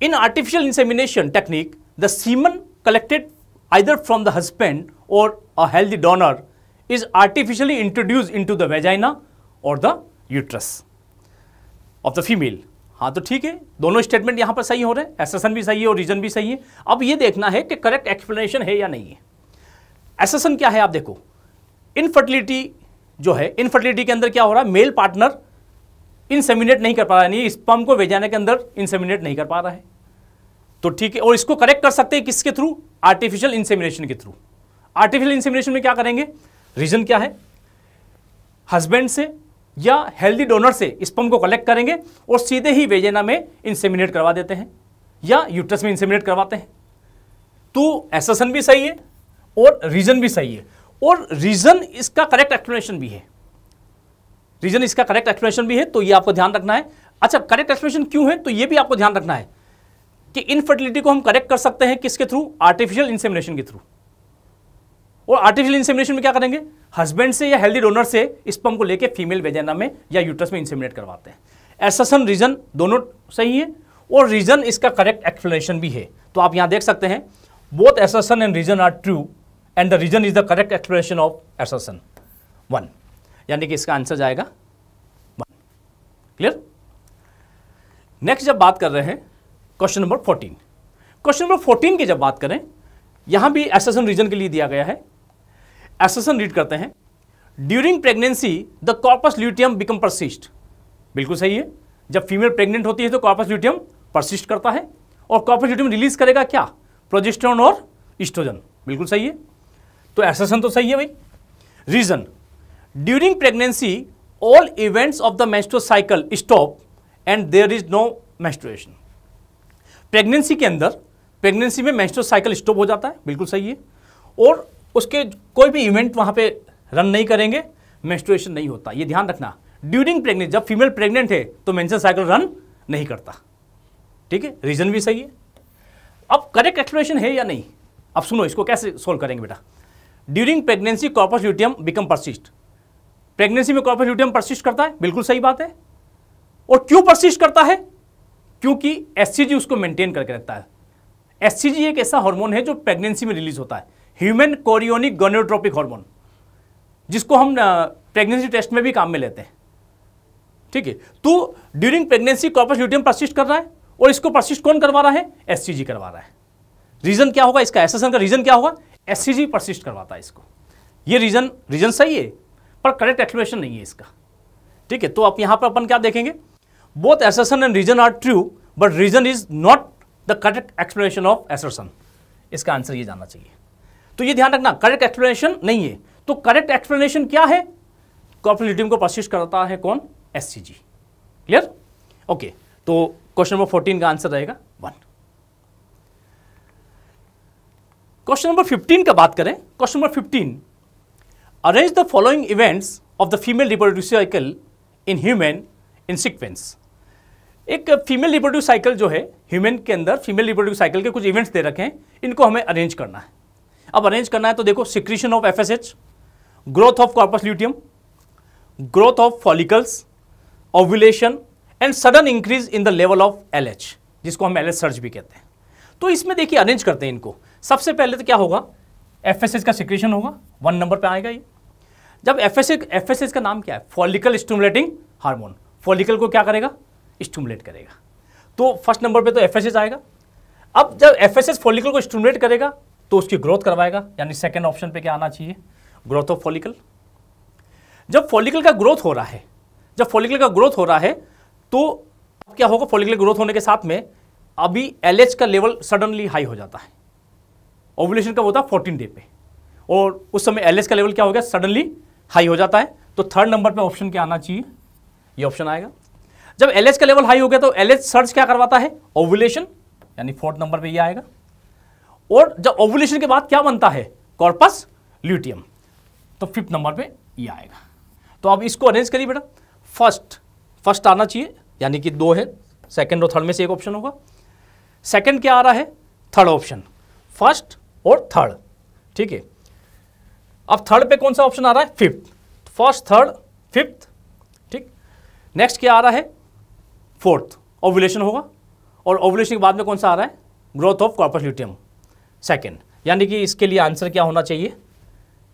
in artificial insemination technique the semen collected either from the husband or a healthy donor is artificially introduced into the vagina or the uterus of the female। हाँ तो ठीक है, दोनों स्टेटमेंट यहां पर सही हो रहे हैं, एसेसन भी सही है और रीजन भी सही है। अब ये देखना है कि करेक्ट एक्सप्लेनेशन है या नहीं है। एसेसन क्या है, आप देखो, इनफर्टिलिटी जो है, इनफर्टिलिटी के अंदर क्या हो रहा है, मेल पार्टनर इंसेमिनेट नहीं कर पा रहा है, यानी स्पर्म को वेजाना के अंदर इंसेमिनेट नहीं कर पा रहा है, तो ठीक है। और इसको करेक्ट कर सकते हैं किसके थ्रू, आर्टिफिशियल इंसेमिनेशन के थ्रू। आर्टिफिशियल इंसेमिनेशन में क्या करेंगे, रीजन क्या है, हस्बैंड से या हेल्दी डोनर से स्पर्म को कलेक्ट करेंगे और सीधे ही वेजाना में इंसेमिनेट करवा देते हैं या यूट्रस में इंसेमिनेट करवाते हैं। तो एसेसन भी सही है और रीजन भी सही है, और रीजन इसका करेक्ट एक्सप्लेनेशन भी है, रीजन इसका करेक्ट एक्सप्लेनेशन भी है, तो ये आपको ध्यान रखना है। अच्छा, करेक्ट एक्सप्लेनेशन क्यों है, तो ये भी आपको ध्यान रखना है कि इनफर्टिलिटी को हम करेक्ट कर सकते हैं किसके थ्रू, आर्टिफिशियल इंसेमिनेशन के थ्रू। और आर्टिफिशियल इंसेमिनेशन में क्या करेंगे, हस्बैंड से या हेल्दी डोनर से स्पर्म को लेके फीमेल वेजाना में या यूट्रस में इंसेमिनेट करवाते हैं। एसेसन रीजन दोनों सही है और रीजन इसका करेक्ट एक्सप्लेनेशन भी है। तो आप यहां देख सकते हैं, both assertion and reason are true and the reason is the correct explanation of assertion 1, यानी कि इसका आंसर जाएगा 1। क्लियर। नेक्स्ट जब बात कर रहे हैं क्वेश्चन नंबर 14। क्वेश्चन नंबर 14 की जब बात करें, यहां भी एसेसन रीजन के लिए दिया गया है। एसेसन रीड करते हैं, during pregnancy the corpus luteum become persist, बिल्कुल सही है। जब फीमेल प्रेग्नेंट होती है तो कॉर्पस ल्यूटियम परसिस्ट करता है, और कॉर्पस ल्यूटियम रिलीज करेगा क्या, प्रोजेस्टेरोन और ईस्ट्रोजन, बिल्कुल सही है। तो एसेसन तो सही है भाई। Reason, during pregnancy all events of the menstrual cycle stop and there is no menstruation. Pregnancy के अंदर, प्रेगनेंसी में मेंस्ट्रुअल साइकिल स्टॉप हो जाता है, बिल्कुल सही है, और उसके कोई भी इवेंट वहां पे रन नहीं करेंगे, मेंस्ट्रुएशन नहीं होता, ये ध्यान रखना। ड्यूरिंग प्रेगनेंसी, जब फीमेल प्रेग्नेंट है तो मेंस्ट्रुअल साइकिल रन नहीं करता, ठीक है। रीजन भी सही है। अब करेक्ट एक्सप्लेनेशन है या नहीं, अब सुनो इसको कैसे सोल्व करेंगे बेटा। During pregnancy corpus luteum become persist. Pregnancy में कॉर्पस ल्यूटियम परसिस्ट करता है, बिल्कुल सही बात है। और क्यों परसिस्ट करता है? क्योंकि एससीजी उसको मेंटेन करके रखता है। एससीजी एक ऐसा हार्मोन है जो प्रेगनेंसी में रिलीज होता है, ह्यूमन कोरियोनिक गोनेडोट्रोपिक हार्मोन, जिसको हम प्रेगनेंसी टेस्ट में भी काम में लेते हैं। ठीक है, तो during pregnancy corpus luteum persist कर रहा है, और इसको परसिस्ट कौन करवा रहा है? एससीजी करवा रहा है। रीजन क्या होगा इसका? एसेसन का रीजन क्या होगा? एससीजी परसिस्ट करवाता है इसको। ये रीजन सही है, पर करेक्ट एक्सप्लेनेशन नहीं है इसका। ठीक है, तो आप यहां पर अपन क्या देखेंगे? Both assertion and reason are true, but reason is not the correct explanation of assertion. इसका आंसर ये जानना चाहिए। तो ये ध्यान रखना, करेक्ट एक्सप्लेनेशन नहीं है। तो करेक्ट एक्सप्लेनेशन क्या है? कॉर्पस ल्यूटियम को परसिस्ट करता है कौन? एससीजी। क्लियर? ओके, तो क्वेश्चन नंबर 14 का आंसर रहेगा 1। क्वेश्चन नंबर 15 का बात करें। Question number 15, arrange the following events of the female reproductive cycle in human in sequence. एक फीमेल रिप्रोडक्टिव साइकिल जो है ह्यूमन के अंदर, फीमेल रिप्रोडक्टिव साइकिल के कुछ इवेंट्स दे रखे हैं, इनको हमें अरेंज करना है। अब अरेंज करना है तो देखो, secretion of FSH, growth of corpus luteum, growth of follicles, ovulation and sudden increase in the level of LH, जिसको हम एलएच सर्ज भी कहते हैं। तो इसमें देखिए अरेंज करते हैं इनको। सबसे पहले तो क्या होगा? एफएसएच का सिक्रीशन होगा, 1 नंबर पे आएगा ये। जब एफएसएच का नाम क्या है? Follicle stimulating hormone. फॉलिकल को क्या करेगा? स्टिमुलेट करेगा। तो फर्स्ट नंबर पे तो एफएसएच आएगा। अब जब एफएसएच फॉलिकल को स्टिमुलेट करेगा तो उसकी ग्रोथ करवाएगा, यानी सेकंड ऑप्शन पे क्या आना चाहिए? Growth of follicle. जब फॉलिकल का ग्रोथ हो रहा है तो क्या होगा? फॉलिकल ग्रोथ होने के साथ में अभी एलएच का लेवल सडनली हाई हो जाता है। ओव्यूलेशन कब होता है? 14 डे पे, और उस समय एलएच का लेवल क्या हो गया? सडनली हाई हो जाता है। तो थर्ड नंबर पे ऑप्शन क्या आना चाहिए? ये ऑप्शन आएगा। जब एलएच का लेवल हाई हो गया तो एलएच सर्ज क्या करवाता है? ओव्यूलेशन, यानी फोर्थ नंबर पे ये आएगा। और जब ओव्यूलेशन के बाद क्या बनता है? कॉर्पस ल्यूटियम, तो फिफ्थ नंबर पे ये आएगा। तो अब इसको अरेंज करिए बेटा। फर्स्ट आना चाहिए, यानी कि 2 है, सेकंड और थर्ड में से एक ऑप्शन होगा। सेकंड क्या आ रहा है? थर्ड ऑप्शन, फर्स्ट और थर्ड। ठीक है, अब थर्ड पे कौन सा ऑप्शन आ रहा है? फिफ्थ। First, third, fifth. ठीक, नेक्स्ट क्या आ रहा है? फोर्थ, ओव्यूलेशन होगा। और ओव्यूलेशन के बाद में कौन सा आ रहा है? Growth of corpus luteum, second. यानी कि इसके लिए आंसर क्या होना चाहिए?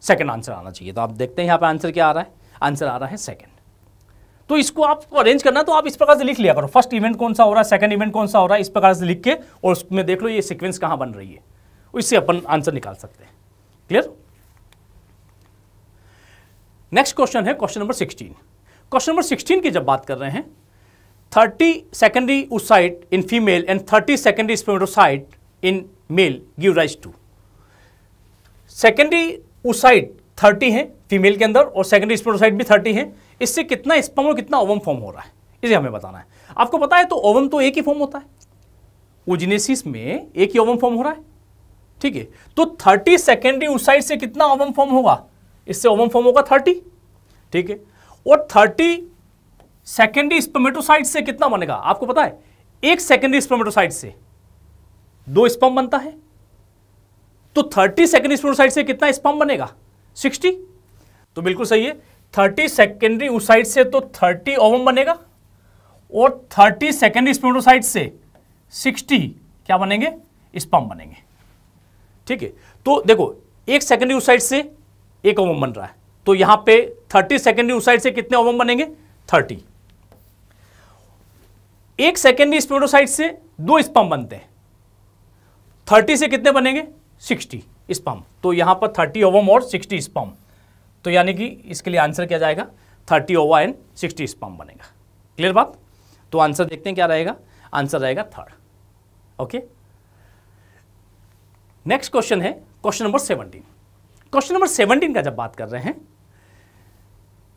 सेकंड आंसर आना चाहिए। तो आप देखते हैं यहाँ पे आंसर क्या आ रहा है? आंसर आ रहा है सेकंड। तो इसको आपको अरेंज करना है तो आप इस प्रकार से लिख लिया करो, फर्स्ट इवेंट कौन सा हो रहा है, सेकंड इवेंट कौन सा हो रहा है, इस प्रकार से लिख के, और उसमें देख लो ये सीक्वेंस कहाँ बन रही है, इससे अपन आंसर निकाल सकते हैं। क्लियर? नेक्स्ट क्वेश्चन है क्वेश्चन नंबर 16। क्वेश्चन नंबर 16 की जब बात कर रहे हैं, 30 secondary oocyte in female and 30 secondary spermatocyte in male give rise to. Secondary oocyte 30 है फीमेल के अंदर और सेकेंडरी स्पर्मेटोसाइट भी 30 है। इससे कितना स्पर्म और कितना ओवम फॉर्म हो रहा है, इसे हमें बताना है। आपको पता है तो ओवम तो एक ही फॉर्म होता है, ओजिनेसिस में एक ही ओवम फॉर्म हो रहा है। ठीक है, तो 30 सेकेंडरी oocyte से कितना ओवम फॉर्म होगा? इससे ओवम फॉर्म होगा 30। ठीक है, और 30 सेकेंडरी स्पर्मेटोसाइट से कितना बनेगा? आपको पता है एक सेकेंडरी स्पर्मेटोसाइट से 2 स्पर्म बनता है, तो 30 सेकेंडरी स्पर्मेटोसाइट से कितना स्पर्म बनेगा? 60। तो बिल्कुल सही है, 30 सेकेंडरी oocyte से तो 30 ओवम बनेगा, और 30 सेकेंडरी स्पर्मेटोसाइट से 60 क्या बनेंगे? स्पर्म बनेंगे। ठीक है, तो देखो एक सेकेंडरी oocyte से एक ओवम बन रहा है, तो यहां पे 30 सेकेंडरी oocyte से कितने ओवम बनेंगे? 30। एक सेकेंडरी स्पर्मेटोसाइट से 2 स्पर्म बनते हैं, 30 से कितने बनेंगे? 60 स्पर्म। तो यहां पर 30 ओवम और 60 स्पर्म, तो यानी कि इसके लिए आंसर क्या जाएगा? 30 ओवा एंड 60 स्पर्म बनेगा। क्लियर बात? तो आंसर देखते हैं क्या रहेगा? आंसर रहेगा थर्ड। ओके, नेक्स्ट क्वेश्चन है क्वेश्चन नंबर 17। क्वेश्चन नंबर 17 का जब बात कर रहे हैं,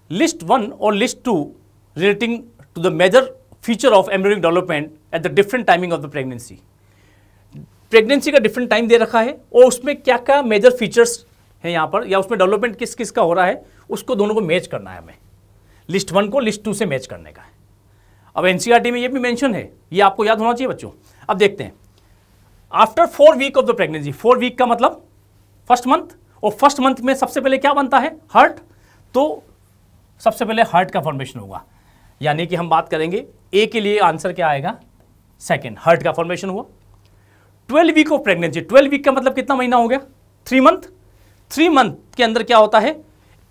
लिस्ट 1 और list 2 relating to the major feature of embryonic development at the different timing of the pregnancy. Pregnancy का डिफरेंट टाइम दे रखा है और उसमें क्या क्या मेजर फीचर्स है यहाँ पर, या उसमें डेवलपमेंट किस किस का हो रहा है, उसको दोनों को मैच करना है हमें। लिस्ट 1 को लिस्ट 2 से मैच करने का है। अब एनसीईआरटी में ये भी मेंशन है, ये आपको याद होना चाहिए बच्चों। अब देखते हैं, after 4 week of the pregnancy, 4 week का मतलब फर्स्ट मंथ और फर्स्ट मंथ में सबसे पहले क्या बनता है, हार्ट, तो सबसे पहले हार्ट का फॉर्मेशन होगा, यानी कि हम बात करेंगे ए के लिए आंसर क्या आएगा, सेकेंड, हार्ट का फॉर्मेशन हुआ। 12 वीक ऑफ प्रेगनेंसी, 12 वीक का मतलब कितना महीना हो गया, 3 मंथ। 3 मंथ के अंदर क्या होता है,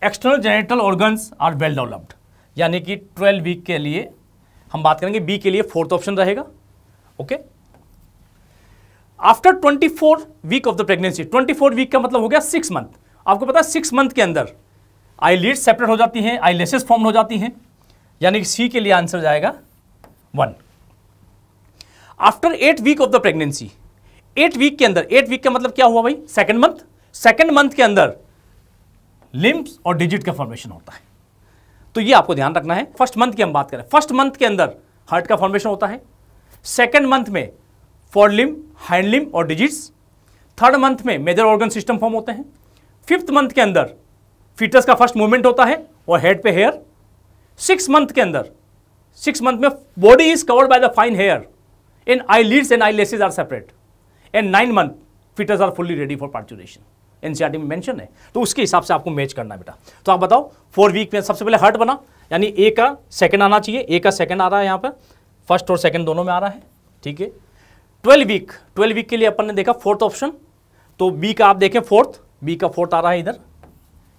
external genital organs are well developed, यानी कि 12 वीक के लिए हम बात करेंगे, बी के लिए फोर्थ ऑप्शन रहेगा। Okay, after 24 week of the pregnancy, 24 week का मतलब हो गया 6 मंथ। आपको पता है 6 मंथ के अंदर आईलिड्स सेपरेट हो जाती हैं, आईलेसेस फॉर्म हो जाती हैं, यानी कि सी के लिए आंसर जाएगा 1। After 8 week of the pregnancy, 8 week के अंदर, 8 वीक का मतलब क्या हुआ भाई, सेकंड मंथ। सेकंड मंथ के अंदर लिम्स और डिजिट का फॉर्मेशन होता है, तो ये आपको ध्यान रखना है। फर्स्ट मंथ की हम बात करें, फर्स्ट मंथ के अंदर हार्ट का फॉर्मेशन होता है, सेकंड मंथ में फोर लिम, हैंड लिम और डिजिट्स, थर्ड मंथ में मेजर ऑर्गन सिस्टम फॉर्म होते हैं, फिफ्थ मंथ के अंदर फीटस का फर्स्ट मूवमेंट होता है और हेड पे हेयर, 6 मंथ के अंदर, 6 मंथ में body is covered by the fine hair and eyelids and eyelashes are separate, and 9 month foetus are fully ready for parturition. NCERT में मेंशन है, तो उसके हिसाब से आपको मैच करना है बेटा। तो आप बताओ 4 वीक में सबसे पहले हार्ट बना, यानी ए का सेकंड आना चाहिए, ए का सेकंड आ रहा है यहाँ पर, फर्स्ट और सेकंड दोनों में आ रहा है, ठीक है। 12 वीक के लिए अपन ने देखा फोर्थ ऑप्शन, तो बी का आप देखें फोर्थ, बी का फोर्थ आ रहा है इधर,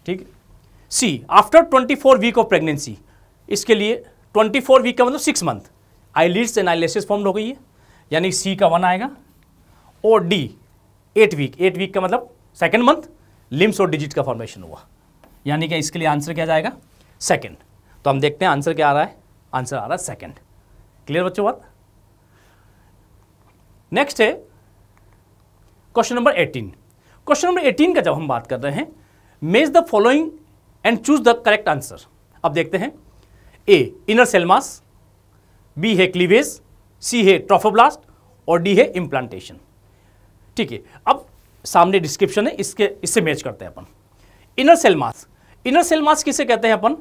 ठीक है। सी, आफ्टर 24 वीक ऑफ प्रेगनेंसी, इसके लिए 24 वीक का मतलब 6 month, eyelids and eyelashes form हो गई है, यानी सी का 1 आएगा। और डी 8 वीक का मतलब सेकंड मंथ, लिम्स और डिजिट का फॉर्मेशन हुआ, यानी कि इसके लिए आंसर क्या जाएगा, सेकंड। तो हम देखते हैं आंसर क्या आ रहा है, आंसर आ रहा है सेकंड। क्लियर बच्चों बात। नेक्स्ट है क्वेश्चन नंबर 18। क्वेश्चन नंबर 18 का जब हम बात कर रहे हैं, मेज the following and choose the correct answer. अब देखते हैं, a inner cell mass, B है क्लीवेज, सी है ट्रोफोब्लास्ट और डी है इम्प्लांटेशन, ठीक है। अब सामने डिस्क्रिप्शन है, इससे मैच करते हैं अपन। Inner cell mass, inner cell mass किसे कहते हैं अपन,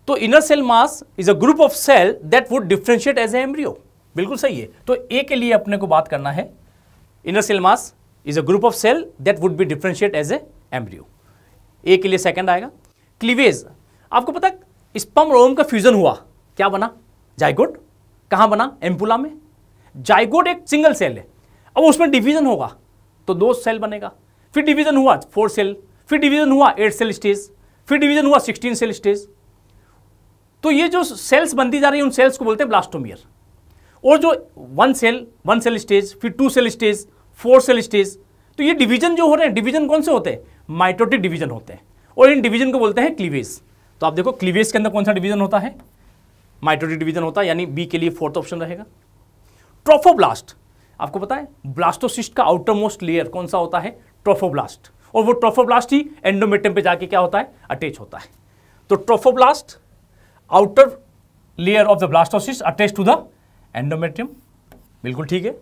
तो inner cell mass is a group of cell that would differentiate as a embryo, बिल्कुल सही है। तो ए के लिए अपने को बात करना है, inner cell mass is a group of cell that would be differentiate as a embryo, A के लिए सेकंड आएगा। क्लीवेज, आपको पता है स्पर्म और ओवम का फ्यूजन हुआ, क्या बना, जाइगोट। कहां बना, एम्पुला में। जाइगोट एक सिंगल सेल है, अब उसमें डिवीजन होगा तो 2 सेल बनेगा, फिर डिवीजन हुआ 4 सेल, फिर डिवीजन हुआ 8 सेल स्टेज, फिर डिवीजन हुआ 16 सेल स्टेज। तो ये जो सेल्स बनती जा रही है उन सेल्स को बोलते हैं ब्लास्टोमियर। और जो 1 सेल स्टेज, फिर 2 सेल स्टेज, 4 सेल स्टेज, तो ये डिवीजन जो हो रहे हैं, डिवीजन कौन से होते हैं, माइटोटिक डिवीजन होते हैं, और इन डिवीजन को बोलते हैं क्लीवेज। तो आप देखो क्लीवेज के अंदर कौन सा डिवीजन होता है, माइटोटिक डिवीजन होता है, यानी बी के लिए फोर्थ ऑप्शन रहेगा। ट्रोफोब्लास्ट, आपको पता है ब्लास्टोसिस्ट का आउटर मोस्ट लेयर कौन सा होता है, ट्रोफोब्लास्ट, और वो ट्रोफोब्लास्ट ही एंडोमेट्रियम पे जाके क्या होता है, अटैच होता है। तो trophoblast outer layer of the blastocyst attach to the endometrium, बिल्कुल ठीक है।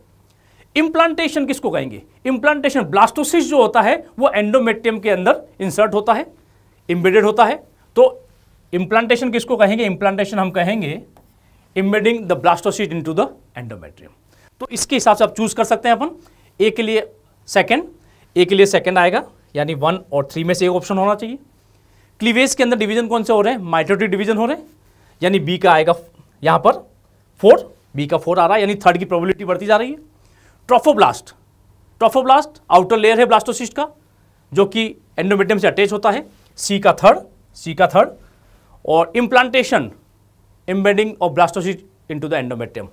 इम्प्लांटेशन किसको कहेंगे, इम्प्लांटेशन, ब्लास्टोसिस्ट जो होता है वो एंडोमेट्रियम के अंदर इंसर्ट होता है, एम्बेडेड होता है। तो इम्प्लांटेशन किसको कहेंगे, इम्प्लांटेशन हम कहेंगे embedding the blastocyst into the endometrium. तो इसके हिसाब से आप चूज कर सकते हैं अपन, ए के लिए सेकंड, ए के लिए सेकंड आएगा, यानी 1 और 3 में से एक ऑप्शन होना चाहिए। क्लीवेज के अंदर डिवीजन कौन से हो रहे हैं, माइटोटिक डिवीजन हो रहे हैं, यानी बी का आएगा यहां पर 4, बी का 4 आ रहा है, यानी थर्ड की प्रोबेबिलिटी बढ़ती जा रही है। ट्रोफोब्लास्ट, ट्रोफोब्लास्ट आउटर लेयर है ब्लास्टोसिस्ट का, जो कि एंडोमेट्रियम से अटैच होता है, सी का थर्ड। और implantation embedding of blastocyst into the endometrium,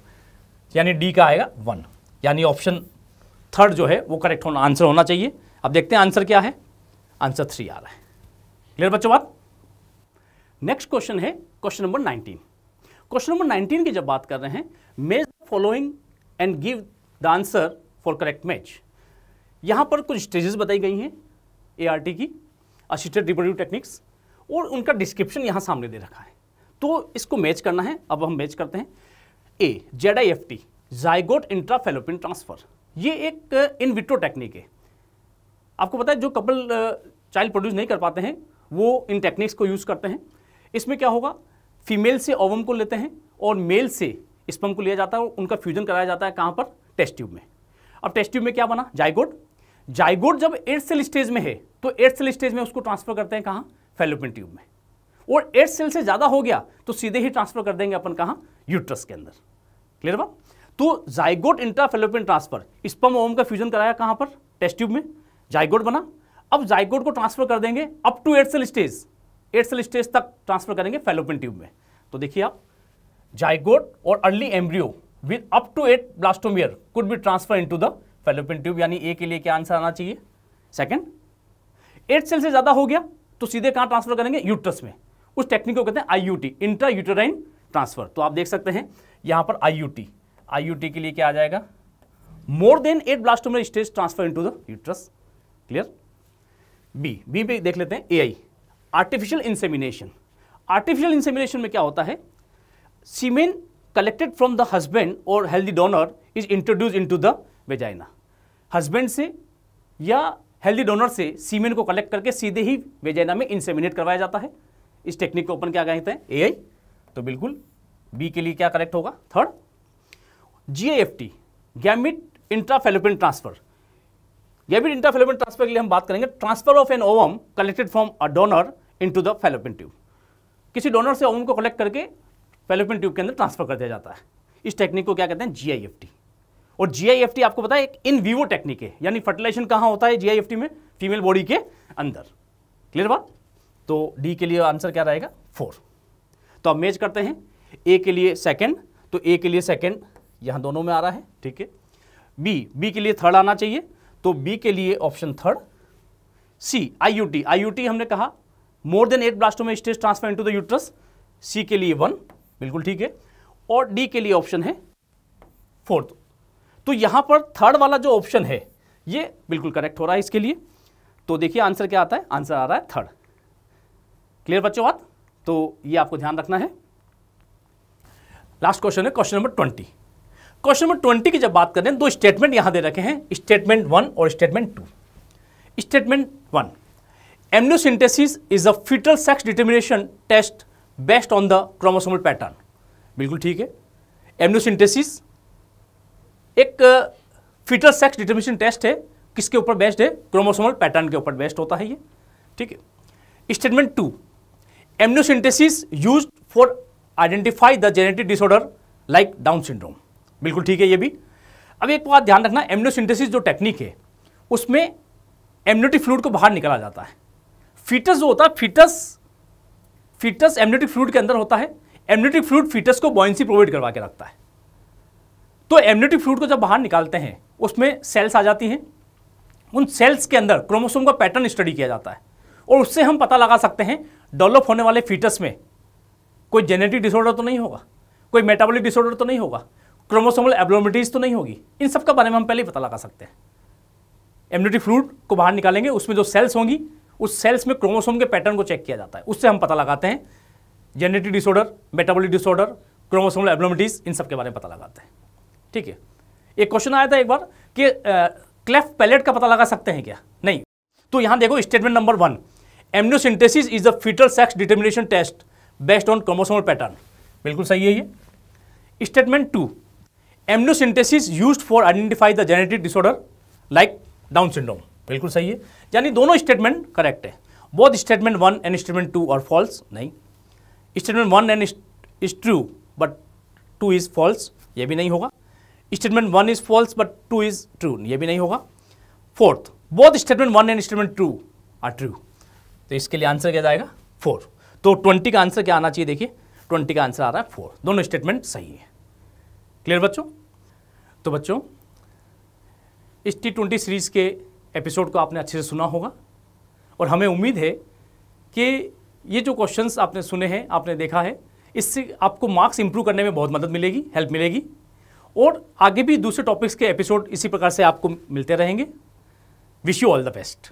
यानी डी का आएगा 1, यानी ऑप्शन थर्ड जो है वो करेक्ट होना, आंसर होना चाहिए। अब देखते हैं आंसर क्या है, आंसर 3 आ रहा है। क्लियर बच्चों बात। नेक्स्ट क्वेश्चन है क्वेश्चन नंबर 19। क्वेश्चन नंबर 19 की जब बात कर रहे हैं, match the following and give the answer for correct match. यहां पर कुछ स्टेजेस बताई गई हैं एआरटी की, असिस्टेड रिप्रोडक्टिव टेक्निक्स, और उनका डिस्क्रिप्शन यहां सामने दे रखा है, तो इसको मैच करना है। अब हम मैच करते हैं। ए ZIFT, जाइगोट इंट्राफेलोपियन ट्रांसफर, ये एक इन विट्रो टेक्निक है। आपको पता है जो कपल चाइल्ड प्रोड्यूस नहीं कर पाते हैं वो इन टेक्निक्स को यूज़ करते हैं। इसमें क्या होगा, फीमेल से ओवम को लेते हैं और मेल से स्पर्म को लिया जाता है और उनका फ्यूजन कराया जाता है, कहाँ पर, टेस्ट ट्यूब में। अब टेस्ट ट्यूब में क्या बना, जाइगोट। जाइगोट जब 8 सेल स्टेज में है तो 8 सेल स्टेज में उसको ट्रांसफर करते हैं कहाँ, फैलोपियन ट्यूब में। और 8 सेल से ज़्यादा हो गया तो सीधे ही ट्रांसफर कर देंगे अपन कहाँ, यूट्रस के अंदर। क्लियर बात। तो जाइगोट इंट्राफैलोपियन ट्रांसफर, स्पर्म ओवम का फ्यूजन कराया कहाँ पर, टेस्ट ट्यूब में, जाइगोट बना। अब जाइगोट को ट्रांसफर कर देंगे up to 8 cell stage, 8 cell stage तक ट्रांसफर करेंगे फैलोपियन ट्यूब में। तो देखिए आप, जाइगोट और early embryo with up to 8 blastomere could be transfer into the fallopian tube, यानी ए के लिए क्या आंसर आना चाहिए, सेकंड। 8 सेल से ज्यादा हो गया तो सीधे कहां ट्रांसफर करेंगे, यूट्रस में। उस टेक्निक को कहते हैं आईयूटी, इंट्रा यूटेराइन ट्रांसफर। तो आप देख सकते हैं यहां पर आईयूटी, आईयूटी के लिए क्या आ जाएगा, more than 8 blastomere stage transfer into the uterus. Clear. B पे देख लेते हैं, AI, artificial insemination. Artificial insemination में क्या होता है, semen collected from the husband और healthy donor is introduce into the vagina. Husband से या हेल्दी डोनर से सीमेन को कलेक्ट करके सीधे ही वेजाइना में इंसेमिनेट करवाया जाता है। इस टेक्निक को अपन क्या कहते हैं, एआई। तो बिल्कुल बी के लिए क्या करेक्ट होगा, third. GIFT, gamete intrafallopian transfer. Gamete intrafallopian transfer के लिए हम बात करेंगे transfer of an ovum collected from a donor into the fallopian tube. किसी डोनर से ओवम को कलेक्ट करके फैलोपियन ट्यूब के अंदर ट्रांसफर कर दिया जाता है। इस टेक्निक को क्या कहते हैं, जीआईएफटी। और जीआईएफटी आपको पता है एक इन वीवो टेक्निक है, यानी फर्टिलाइजेशन कहाँ होता है जीआईएफटी में, फीमेल बॉडी के अंदर। क्लियर बात। तो डी के लिए आंसर क्या रहेगा, 4। तो अब मैच करते हैं, ए के लिए सेकंड, तो ए के लिए सेकंड यहाँ दोनों में आ रहा है, ठीक है। बी के लिए थर्ड आना चाहिए, तो बी के लिए option third. C IUT, IUT हमने कहा more than 8 blastomere stage transfer into the uterus, C के लिए 1, बिल्कुल ठीक है। और डी के लिए ऑप्शन है 4। तो यहां पर थर्ड वाला जो ऑप्शन है ये बिल्कुल करेक्ट हो रहा है इसके लिए। तो देखिए आंसर क्या आता है, आंसर आ रहा है थर्ड। क्लियर बच्चों बात। तो ये आपको ध्यान रखना है। लास्ट क्वेश्चन है क्वेश्चन नंबर 20। क्वेश्चन नंबर 20 की जब बात करें, दो स्टेटमेंट यहां दे रखे हैं, स्टेटमेंट 1 और statement 2। Statement 1, amniocentesis is a foetal sex determination test based on the chromosomal pattern. बिल्कुल ठीक है। एमनियोसिंथेसिस एक फीटल सेक्स डिटर्मिनेशन टेस्ट है, किसके ऊपर बेस्ड है, क्रोमोसोमल पैटर्न के ऊपर बेस्ड होता है ये, ठीक है। Statement 2, amniocentesis used for identify the genetic disorder like Down syndrome. बिल्कुल ठीक है ये भी। अब एक बात ध्यान रखना, एमनियोसिंथेसिस जो टेक्निक है उसमें एमनियोटिक फ्लूइड को बाहर निकाला जाता है। फीटस जो होता है, फीटस एमनियोटिक फ्लूइड के अंदर होता है। एमनियोटिक फ्लूइड फीटस को बॉयंसी प्रोवाइड करवा के रखता है। तो एमनियोटिक फ्लूइड को जब बाहर निकालते हैं उसमें सेल्स आ जाती हैं। उन सेल्स के अंदर क्रोमोसोम का पैटर्न स्टडी किया जाता है और उससे हम पता लगा सकते हैं डेवलप होने वाले फीटस में कोई जेनेटिक डिसऑर्डर तो नहीं होगा, कोई मेटाबॉलिक डिसऑर्डर तो नहीं होगा, क्रोमोसोमल एब्नॉर्मलिटीज तो नहीं होगी। इन सब का बारे में हम पहले ही पता लगा सकते हैं। एमनियोटिक फ्लूइड को बाहर निकालेंगे, उसमें जो सेल्स होंगी उस सेल्स में क्रोमोसोम के पैटर्न को चेक किया जाता है, उससे हम पता लगाते हैं genetic disorder, metabolic disorder, chromosomal abnormalities, इन सब के बारे में पता लगाते हैं, ठीक है। एक क्वेश्चन आया था एक बार कि क्लेफ्ट पैलेट का पता लगा सकते हैं क्या, नहीं। तो यहां देखो statement number 1, amniocentesis is the foetal sex determination test based on chromosomal pattern, बिल्कुल सही है ये। Statement 2, amniocentesis used for identify the genetic disorder like Down syndrome, बिल्कुल सही है। यानी दोनों स्टेटमेंट करेक्ट है। Both statement 1 and statement 2 are false, नहीं। Statement 1 and is true but 2 is false, ये भी नहीं होगा। Statement 1 is false but 2 is true, ये भी नहीं होगा। Fourth, both statement 1 and statement 2 are true, तो इसके लिए आंसर क्या जाएगा 4। तो 20 का आंसर क्या आना चाहिए, देखिए 20 का आंसर आ रहा है 4, दोनों स्टेटमेंट सही है। क्लियर बच्चों। तो बच्चों इस T20 सीरीज के एपिसोड को आपने अच्छे से सुना होगा और हमें उम्मीद है कि ये जो क्वेश्चंस आपने सुने हैं, आपने देखा है, इससे आपको मार्क्स इंप्रूव करने में बहुत मदद मिलेगी, हेल्प मिलेगी। और आगे भी दूसरे टॉपिक्स के एपिसोड इसी प्रकार से आपको मिलते रहेंगे। Wish you all the best.